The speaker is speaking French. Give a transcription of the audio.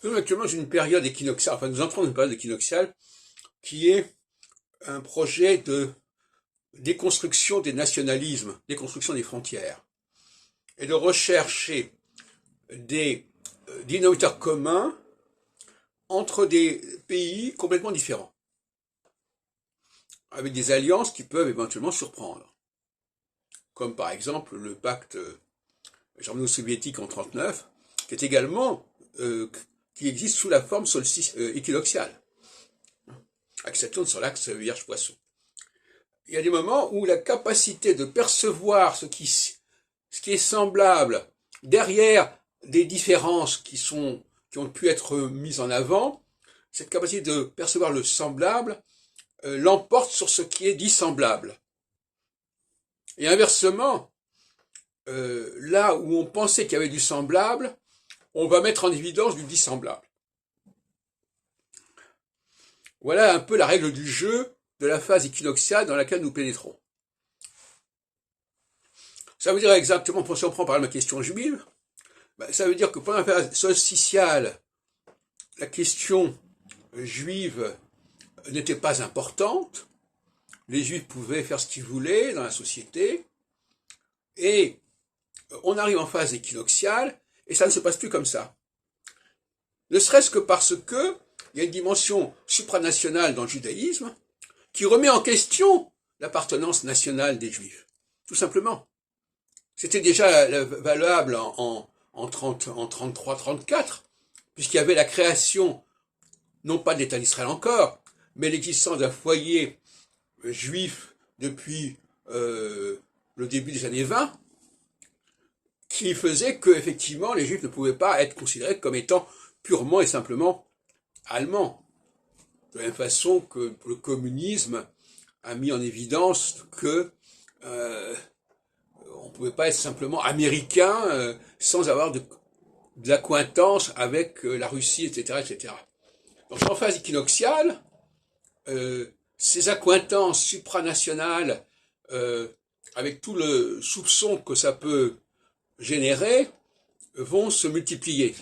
Nous sommes actuellement dans une période équinoxiale, enfin nous entrons dans une période équinoxiale qui est un projet de déconstruction des nationalismes, déconstruction des frontières, et de rechercher des dénominateurs communs entre des pays complètement différents, avec des alliances qui peuvent éventuellement surprendre, comme par exemple le pacte germano-soviétique en 1939, qui est également qui existe sous la forme solstice équinoxiale, qui se tourne sur l'axe Vierge-Poisson. Il y a des moments où la capacité de percevoir ce qui est semblable derrière des différences qui ont pu être mises en avant, cette capacité de percevoir le semblable l'emporte sur ce qui est dissemblable. Et inversement, là où on pensait qu'il y avait du semblable, on va mettre en évidence du dissemblable. Voilà un peu la règle du jeu de la phase équinoxiale dans laquelle nous pénétrons. Ça veut dire exactement, si on prend par exemple la question juive, ça veut dire que pendant la phase solsticiale, la question juive n'était pas importante, les juifs pouvaient faire ce qu'ils voulaient dans la société, et on arrive en phase équinoxiale, et ça ne se passe plus comme ça. Ne serait-ce que parce que il y a une dimension supranationale dans le judaïsme qui remet en question l'appartenance nationale des juifs. Tout simplement. C'était déjà valable en 33-34, puisqu'il y avait la création, non pas d'État d'Israël encore, mais l'existence d'un foyer juif depuis le début des années 20, qui faisait que, effectivement, les juifs ne pouvaient pas être considérés comme étant purement et simplement allemands. De la même façon que le communisme a mis en évidence que on ne pouvait pas être simplement américain sans avoir de l'accointance avec la Russie, etc., etc. Donc en phase équinoxiale, ces accointances supranationales, avec tout le soupçon que ça peut générer, vont se multiplier.